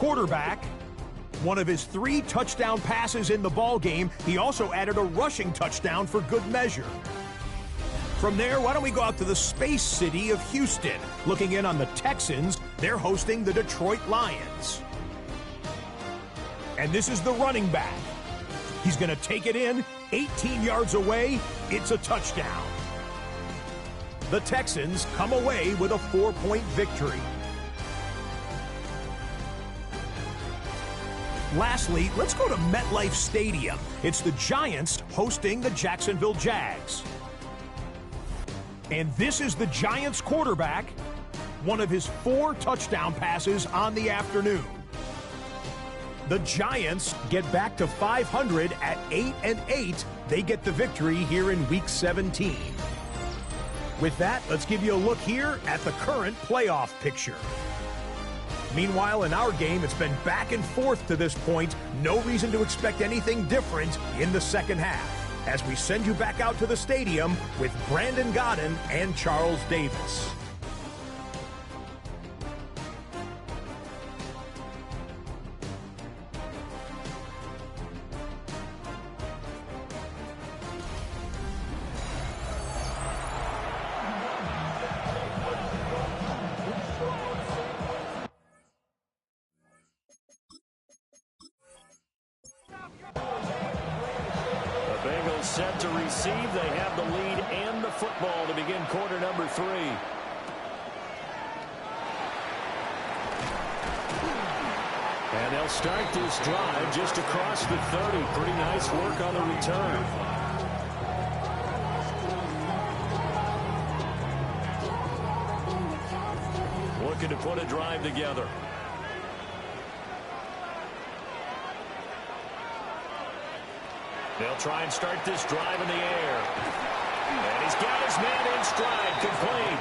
quarterback. One of his 3 touchdown passes in the ball game, he also added a rushing touchdown for good measure. From there, why don't we go out to the space city of Houston? Looking in on the Texans, they're hosting the Detroit Lions. And this is the running back. He's going to take it in, 18 yards away, it's a touchdown. The Texans come away with a 4-point victory. Lastly, let's go to MetLife Stadium. It's the Giants hosting the Jacksonville Jags. And this is the Giants quarterback, one of his 4 touchdown passes on the afternoon. The Giants get back to 500 at 8-8. They get the victory here in Week 17. With that, let's give you a look here at the current playoff picture. Meanwhile, in our game, it's been back and forth to this point. No reason to expect anything different in the second half, as we send you back out to the stadium with Brandon Godden and Charles Davis. Set to receive. They have the lead and the football to begin quarter number 3. And they'll start this drive just across the 30. Pretty nice work on the return. Looking to put a drive together. They'll try and start this drive in the air. And he's got his man in stride, complete.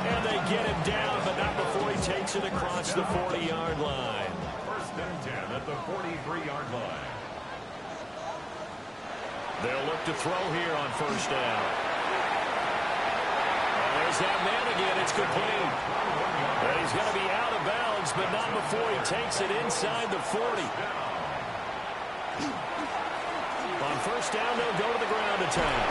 And they get him down, but not before he takes it across the 40-yard line. First and 10 at the 43-yard line. They'll look to throw here on first down. And there's that man again. It's complete. And he's going to be out of bounds, but not before he takes it inside the 40. On first down, they'll go to the ground attack.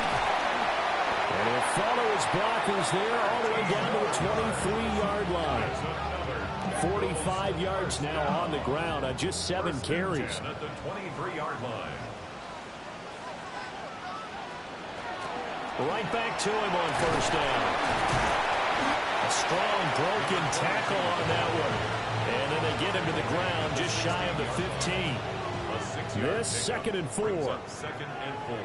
And he'll follow his blockers there all the way down to the 23-yard line. 45 yards now on the ground on just 7 carries. At the 23-yard line. Right back to him on first down. A strong broken tackle on that one. And then they get him to the ground just shy of the 15. This second and 4. Second and 4.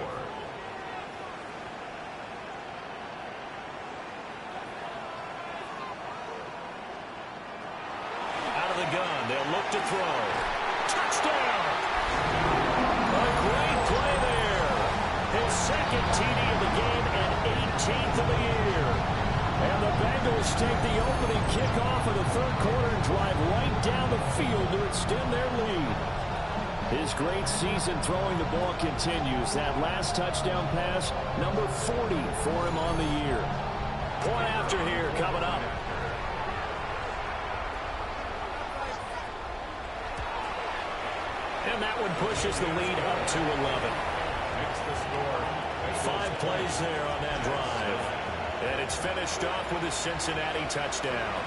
Out of the gun, they'll look to throw. Touchdown! A great play there. His second TD of the game and 18th of the year. And the Bengals take the opening kickoff of the third quarter and drive right down the field to extend their lead. His great season throwing the ball continues. That last touchdown pass, number 40 for him on the year. Point after here coming up. And that one pushes the lead up to 11. Makes the score. 5 plays there on that drive. And it's finished off with a Cincinnati touchdown.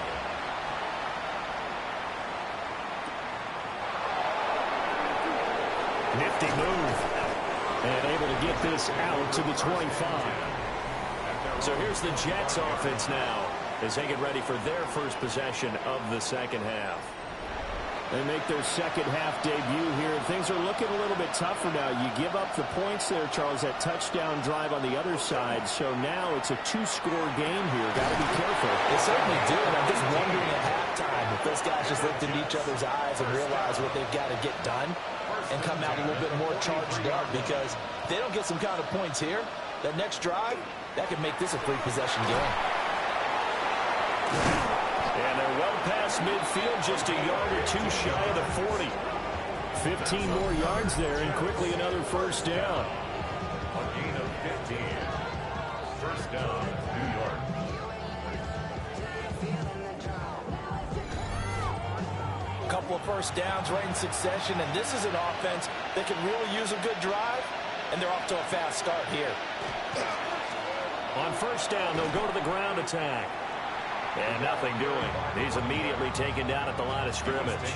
Nifty move. And able to get this out to the 25. So here's the Jets offense now as they get ready for their first possession of the second half. They make their second half debut here. Things are looking a little bit tougher now. You give up the points there, Charles, that touchdown drive on the other side. So now it's a 2-score game here. Got to be careful. They certainly do. And I'm just wondering at halftime if those guys just looked into each other's eyes and realized what they've got to get done and come out a little bit more charged up, because if they don't get some kind of points here, that next drive, that could make this a 3-possession game. And they're well past midfield, just a yard or 2 shy of the 40. 15 more yards there, and quickly another first down. A gain of 15. First down, New York. A couple of first downs right in succession, and this is an offense that can really use a good drive, and they're off to a fast start here. On first down, they'll go to the ground attack. And nothing doing. He's immediately taken down at the line of scrimmage.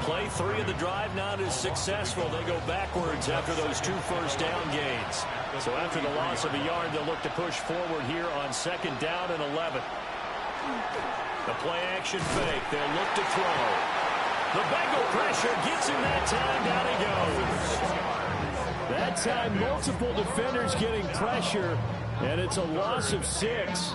Play 3 of the drive not as successful. They go backwards after those 2 first down gains. So after the loss of a yard, they'll look to push forward here on second down and 11. The play action fake. They'll look to throw. The Bengal pressure gets him that time. Down he goes. That time, multiple defenders getting pressure, and it's a loss of 6.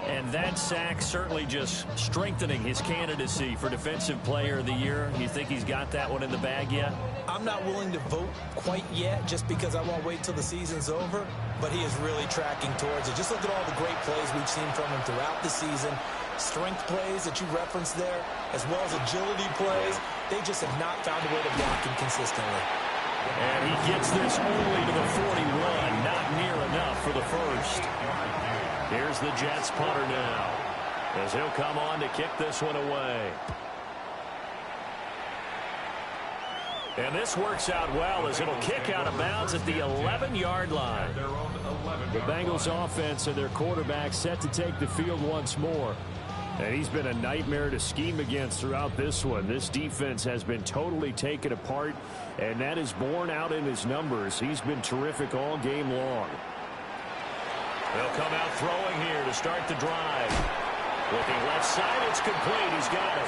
And that sack certainly just strengthening his candidacy for Defensive Player of the Year. You think he's got that one in the bag yet? I'm not willing to vote quite yet just because I won't wait till the season's over, but he is really tracking towards it. Just look at all the great plays we've seen from him throughout the season. Strength plays that you referenced there, as well as agility plays. They just have not found a way to block him consistently. And he gets this only to the 41, not near enough for the first. Here's the Jets punter now, as he'll come on to kick this one away. And this works out well as it'll kick out of bounds at the 11-yard line. The Bengals offense and their quarterback set to take the field once more. And he's been a nightmare to scheme against throughout this one. This defense has been totally taken apart, and that is borne out in his numbers. He's been terrific all game long. They'll come out throwing here to start the drive. Looking left side, it's complete. He's got it.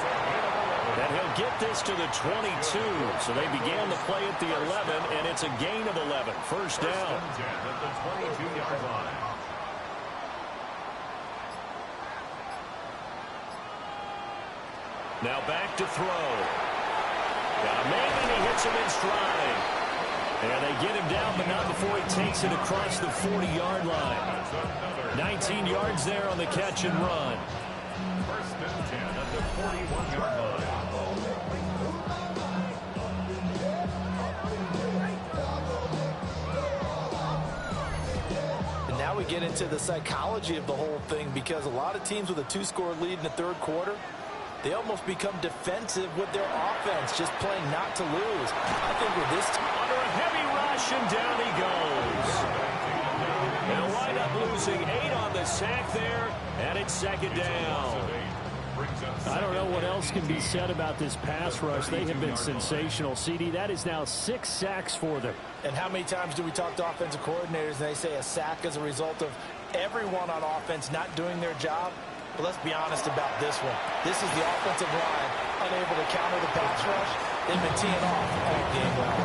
And he'll get this to the 22. So they began the play at the 11, and it's a gain of 11. First down. At the 22-yard line. Now back to throw. Got a man, and he hits him in stride. And they get him down, but not before he takes it across the 40-yard line. 19 yards there on the catch and run. First and 10 at the 41-yard line. And now we get into the psychology of the whole thing, because a lot of teams with a 2-score lead in the third quarter, they almost become defensive with their offense, just playing not to lose. I think with this team, under a heavy rush, and down he goes. They'll wind up losing 8 on the sack there, and it's second down. I don't know what else can be said about this pass rush. They have been sensational. CD, that is now 6 sacks for them. and how many times do we talk to offensive coordinators and they say a sack as a result of everyone on offense not doing their job? But let's be honest about this one. This is the offensive line unable to counter the pass rush. They've been teeing off all game long.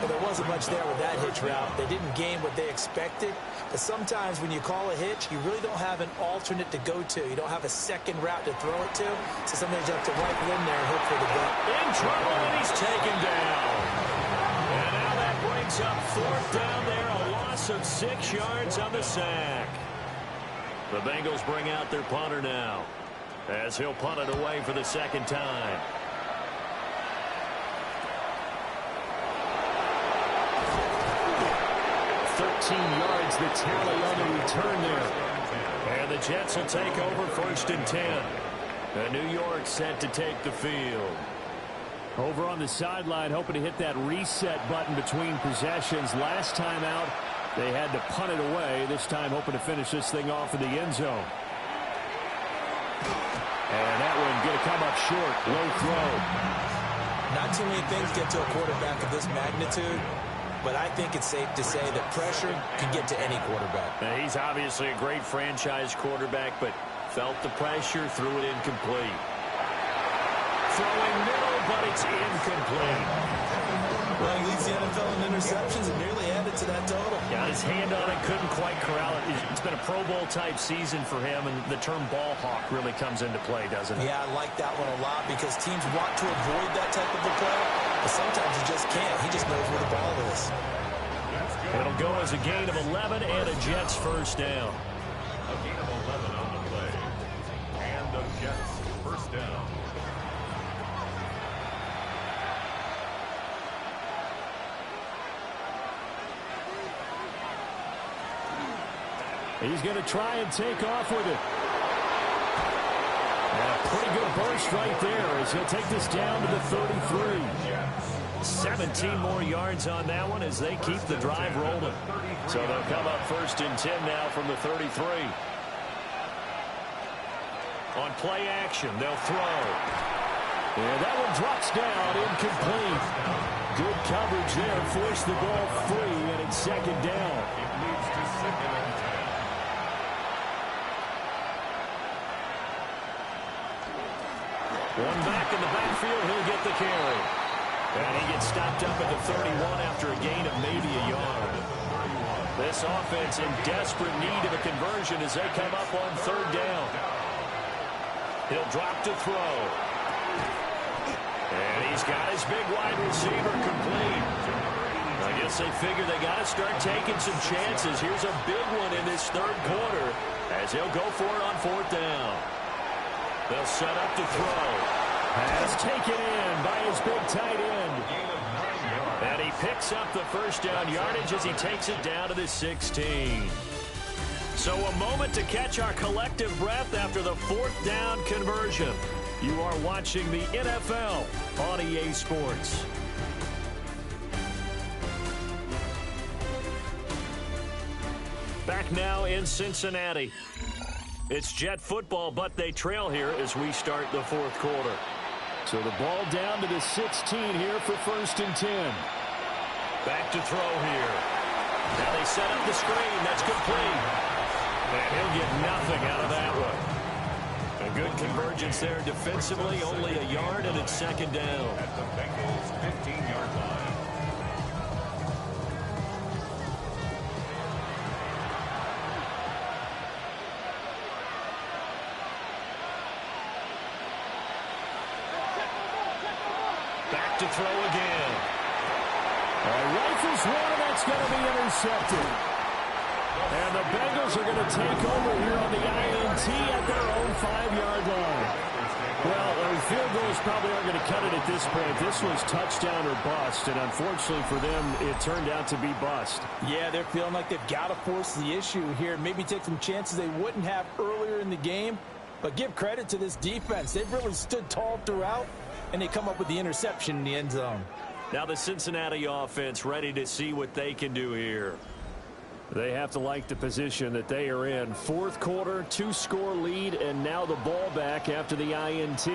But there wasn't much there with that hitch route. They didn't gain what they expected. But sometimes when you call a hitch, you really don't have an alternate to go to. You don't have a second route to throw it to. So sometimes you have to rifle in there and hope for the goal. In trouble, and he's taken down. And now that brings up fourth down there. A loss of 6 yards on the sack. The Bengals bring out their punter now, as he'll punt it away for the second time. Yards, the tally on the return there. And the Jets will take over first and 10. And New York set to take the field. Over on the sideline, hoping to hit that reset button between possessions. Last time out, they had to punt it away. This time, hoping to finish this thing off in the end zone. And that one going to come up short. Low throw. Not too many things get to a quarterback of this magnitude. But I think it's safe to say that pressure can get to any quarterback. Now, he's obviously a great franchise quarterback, but felt the pressure, threw it incomplete. Throwing middle, but it's incomplete. Well, he leads the NFL in interceptions and nearly added to that total. Got his hand on it, couldn't quite corral it. It's been a Pro Bowl-type season for him, and the term ball hawk really comes into play, doesn't it? Yeah, I like that one a lot because teams want to avoid that type of a play, but sometimes you just can't. He just knows where the ball is. It'll go as a gain of 11 and a Jets first down. A gain of 11 on the play. And the Jets first down. He's going to try and take off with it. And a pretty good burst right there as he'll take this down to the 33. 17 more yards on that one as they keep the drive rolling. So they'll come up 1st and 10 now from the 33. On play action, they'll throw. And that one drops down, incomplete. Good coverage there, forced the ball free, and it's 2nd down. It leads to 2nd and 10. One back in the backfield, he'll get the carry. And he gets stopped up at the 31 after a gain of maybe a yard. This offense in desperate need of a conversion as they come up on 3rd down. He'll drop to throw. And he's got his big wide receiver complete. I guess they figure they got to start taking some chances. Here's a big one in this 3rd quarter as he'll go for it on 4th down. They'll set up to throw. Pass taken in by his big tight end. And he picks up the 1st down yardage as he takes it down to the 16. So a moment to catch our collective breath after the 4th down conversion. You are watching the NFL on EA Sports. Back now in Cincinnati. It's Jet football, but they trail here as we start the 4th quarter. So the ball down to the 16 here for 1st and 10. Back to throw here. Now they set up the screen. That's complete. And he'll get nothing out of that one. A good convergence there defensively, only a yard, and it's 2nd down. At the Bengals' 15-yard line. Back to throw again. Rifles one, and that's going to be intercepted. And the Bengals are going to take over here on the INT at their own 5-yard line. Well, field goals probably aren't going to cut it at this point. This was touchdown or bust, and unfortunately for them, it turned out to be bust. Yeah, they're feeling like they've got to force the issue here. Maybe take some chances they wouldn't have earlier in the game. But give credit to this defense. They've really stood tall throughout, and they come up with the interception in the end zone. Now the Cincinnati offense ready to see what they can do here. They have to like the position that they are in. 4th quarter, 2-score lead, and now the ball back after the INT.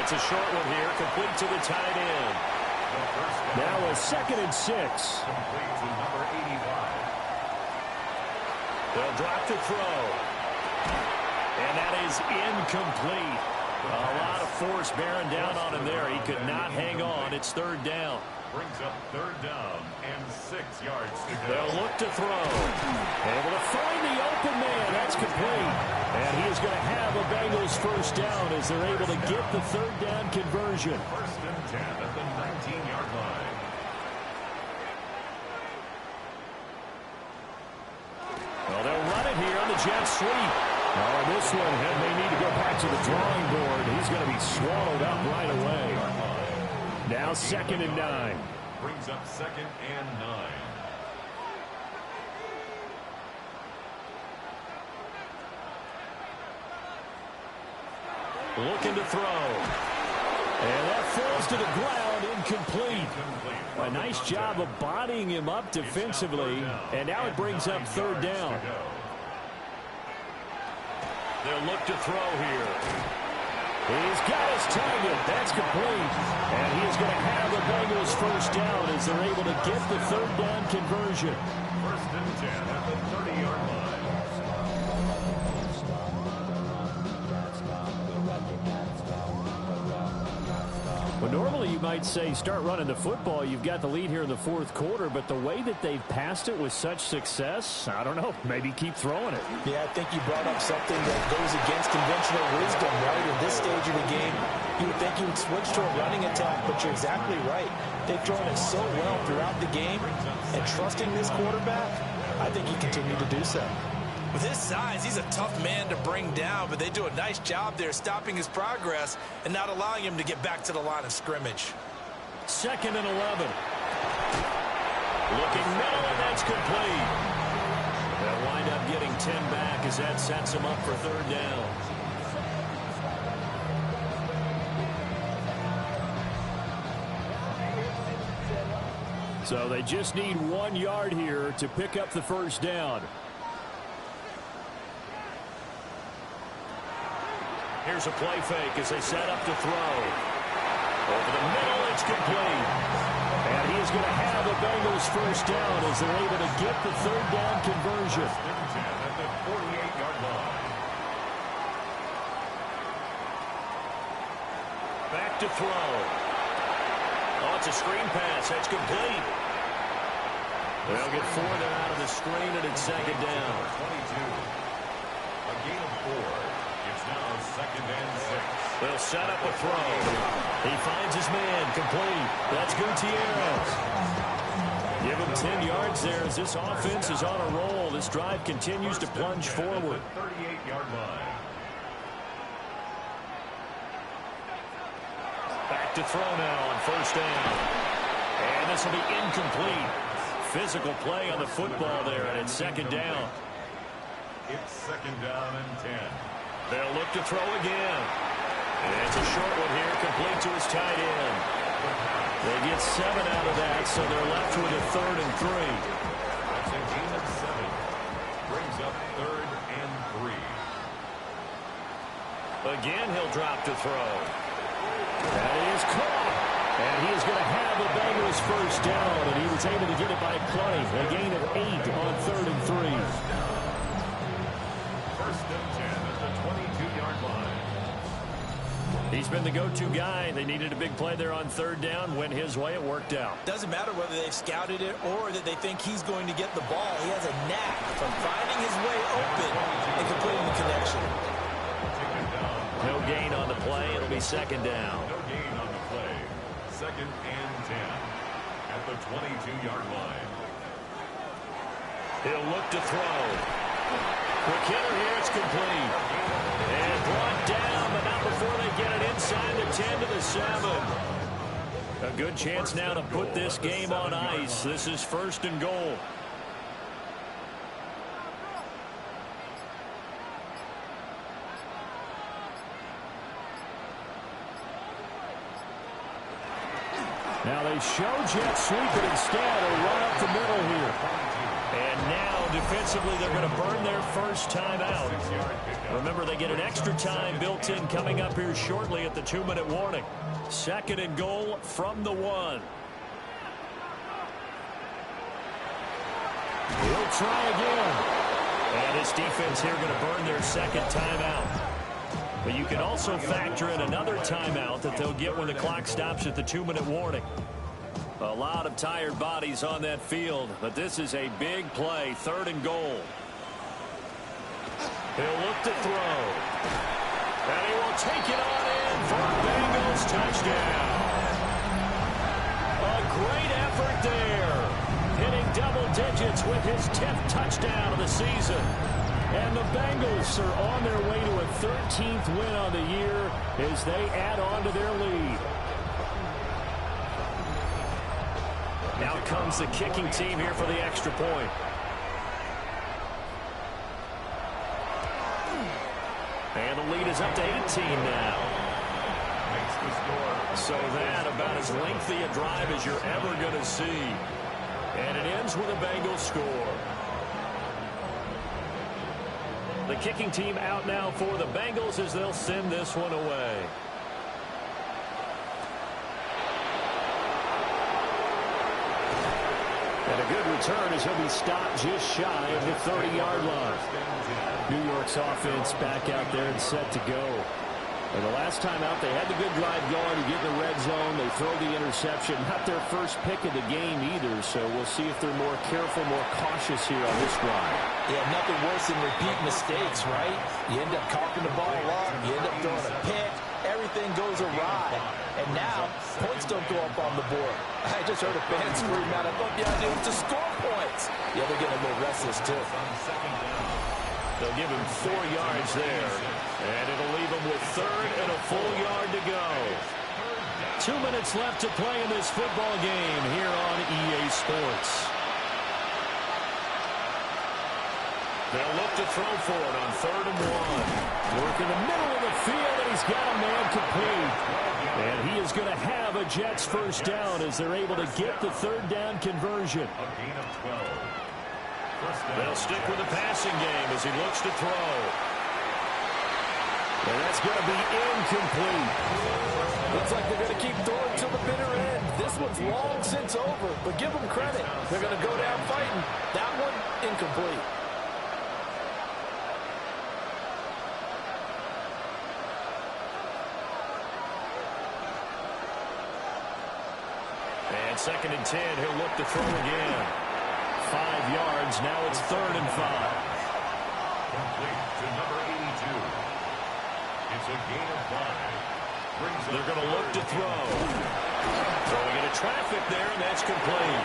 It's a short one here, complete to the tight end. Now a 2nd and 6. Complete to number 85. They'll drop to throw. And that is incomplete. A lot of force bearing down on him there. He could not hang on. It's 3rd down. Brings up 3rd down and 6 yards to go. They'll look to throw. Able to find the open man. That's complete. And he is going to have a Bengals 1st down as they're able to get the 3rd down conversion. 1st and 10 at the 19-yard line. Well, they'll run it here on the jet sweep. Oh, this one, and they need to go back to the drawing board. He's going to be swallowed up right away. Now 2nd and 9. Brings up 2nd and 9. Looking to throw. And that falls to the ground, incomplete. A nice job of bodying him up defensively, and now it brings up 3rd down. They'll look to throw here. He's got his target. That's complete. And he is going to have the Bengals 1st down as they're able to get the 3rd down conversion. 1st and 10 at the 30-yard line. Well, normally you might say start running the football. You've got the lead here in the 4th quarter, but the way that they've passed it with such success, I don't know, maybe keep throwing it. Yeah, I think you brought up something that goes against conventional wisdom, right? In this stage of the game, you would think you would switch to a running attack, but you're exactly right. They've thrown it so well throughout the game, and trusting this quarterback, I think he continued to do so. With his size, he's a tough man to bring down, but they do a nice job there stopping his progress and not allowing him to get back to the line of scrimmage. 2nd and 11. Looking middle, and that's complete. They'll wind up getting 10 back as that sets them up for third down. So they just need 1 yard here to pick up the first down. Here's a play fake as they set up to throw. Over the middle, it's complete. And he is going to have the Bengals first down as they're able to get the third down conversion. At the 48-yard line. Back to throw. Oh, it's a screen pass. That's complete. They'll get 4 there out of the screen, and it's second down. 22. A gain of 4. It's now second and 6. They'll set up a throw. He finds his man. Complete. That's Gutierrez. Give him 10 yards there as this offense is on a roll. This drive continues to plunge forward. 38-yard line. Back to throw now on first down. And this will be incomplete. Physical play on the football there, and it's second down. It's second down and 10. They'll look to throw again. And it's a short one here, complete to his tight end. They get 7 out of that, so they're left with a 3rd and 3. That's a gain of 7. Brings up 3rd and 3. Again, he'll drop to throw. That is caught. And he is going to have the Bengals first down, and he was able to get it by play. A gain of 8 on 3rd and 3. First and 10 at the 22-yard line. He's been the go-to guy. They needed a big play there on third down. Went his way. It worked out. Doesn't matter whether they've scouted it or that they think he's going to get the ball. He has a knack for finding his way open and completing the connection. No gain on the play. It'll be second down. No gain on the play. Second and 10 at the 22-yard line. He'll look to throw. Quick hitter here. It's complete. And brought down, but not before they get it inside the 10 to the 7. A good chance now to put this game on ice. This is first and goal. Now they show jet sweep it instead, or run up the middle here. And now defensively they're going to burn their first time out. Remember, they get an extra time built in coming up here shortly at the 2-minute warning. Second and goal from the 1. He'll try again. And this defense here going to burn their second timeout. But you can also factor in another timeout that they'll get when the clock stops at the 2-minute warning. A lot of tired bodies on that field, but this is a big play, third and goal. He'll look to throw. And he will take it on in for a Bengals touchdown. A great effort there. Hitting double digits with his 10th touchdown of the season. And the Bengals are on their way to a 13th win on the year as they add on to their lead. Now comes the kicking team here for the extra point. And the lead is up to 18 now. Makes the score. So that about as lengthy a drive as you're ever going to see. And it ends with a Bengals score. The kicking team out now for the Bengals as they'll send this one away. And a good return as he'll be stopped just shy of the 30-yard line. New York's offense back out there and set to go. And the last time out, they had the good drive going to get in the red zone. They throw the interception. Not their first pick of the game either, so we'll see if they're more careful, more cautious here on this drive. Yeah, nothing worse than repeat mistakes, right? You end up coughing the ball up, you end up throwing a pick, everything goes awry. And now, points don't go up on the board. I just heard a fan scream out, I thought the idea was to score points. Yeah, they're getting a little restless, too. They'll give him 4 yards there, and it'll leave him with third and a full yard to go. 2 minutes left to play in this football game here on EA Sports. They'll look to throw for it on 3rd and 1. Work in the middle of the field, and he's got a man complete. And he is going to have a Jets first down as they're able to get the 3rd down conversion. A gain of 12. They'll stick with the passing game as he looks to throw. And that's going to be incomplete. Looks like they're going to keep throwing to the bitter end. This one's long since over, but give them credit. They're going to go down fighting. That one, incomplete. And 2nd and 10, he'll look to throw again. 5 yards, now it's 3rd and 5. Complete to number 82. It's a gain of 5. They're going to look to throw. Throwing into traffic there, and that's complete.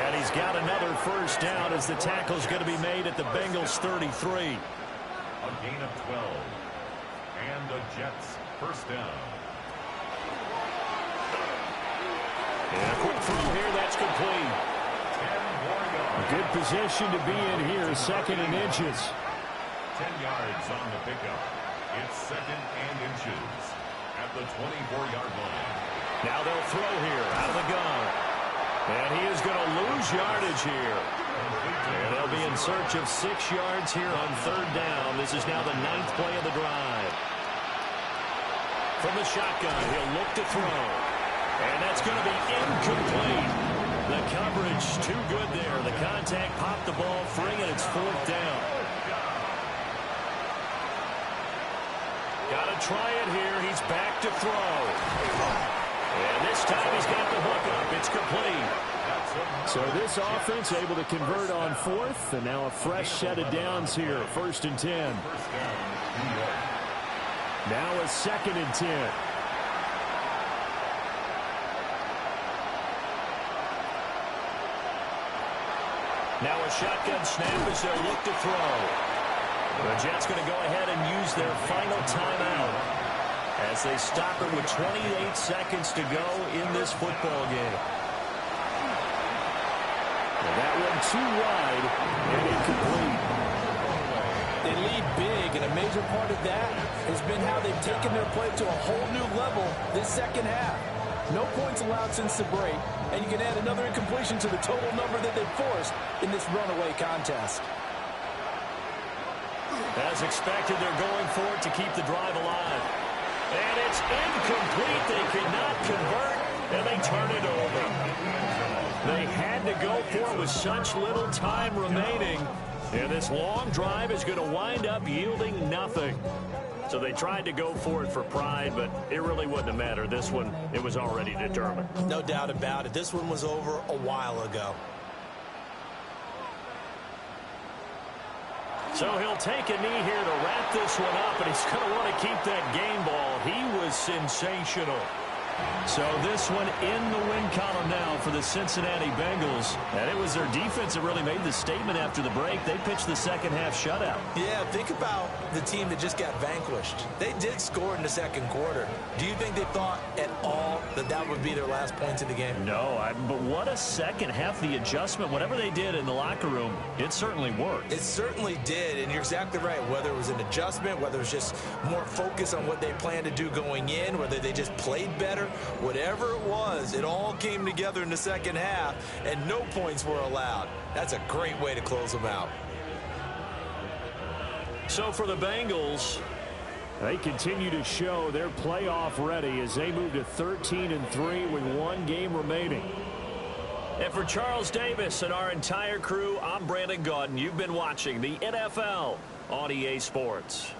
And he's got another first down as the tackle's going to be made at the Bengals 33. A gain of 12. And the Jets first down. And a quick throw here, that's complete. 10 more yards. Good position to be in here, 2nd and inches. 10 yards on the pickup. It's 2nd and inches at the 24-yard line. Now they'll throw here out of the gun. And he is going to lose yardage here. And they'll be in search of 6 yards here on 3rd down. This is now the 9th play of the drive. From the shotgun, he'll look to throw. And that's going to be incomplete. The coverage too good there. The contact popped the ball free, and it's 4th down. Got to try it here. He's back to throw. And this time he's got the hook up. It's complete. So this offense able to convert on 4th, and now a fresh set of downs here. 1st and 10. Now a 2nd and 10. Now a shotgun snap as they'll look to throw. The Jets going to go ahead and use their final timeout as they stop it with 28 seconds to go in this football game. And that one too wide and incomplete. They lead big, and a major part of that has been how they've taken their play to a whole new level this 2nd half. No points allowed since the break, and you can add another incompletion to the total number that they've forced in this runaway contest. As expected, they're going for it to keep the drive alive. And it's incomplete. They cannot convert, and they turn it over. They had to go for it with such little time remaining. And this long drive is going to wind up yielding nothing. So they tried to go for it for pride, but it really wouldn't have mattered. This one, it was already determined. No doubt about it. This one was over a while ago. So he'll take a knee here to wrap this one up, and he's going to want to keep that game ball. He was sensational. So this one in the win column now for the Cincinnati Bengals. And it was their defense that really made the statement after the break. They pitched the 2nd half shutout. Yeah, think about the team that just got vanquished. They did score in the 2nd quarter. Do you think they thought at all that that would be their last points of the game? No, but what a 2nd half. The adjustment, whatever they did in the locker room, it certainly worked. It certainly did, and you're exactly right. Whether it was an adjustment, whether it was just more focus on what they planned to do going in, whether they just played better, whatever it was, it all came together in the 2nd half, and no points were allowed. That's a great way to close them out. So for the Bengals, they continue to show they're playoff ready as they move to 13-3 with 1 game remaining. and for Charles Davis and our entire crew, I'm Brandon Gaudin. You've been watching the NFL on EA Sports.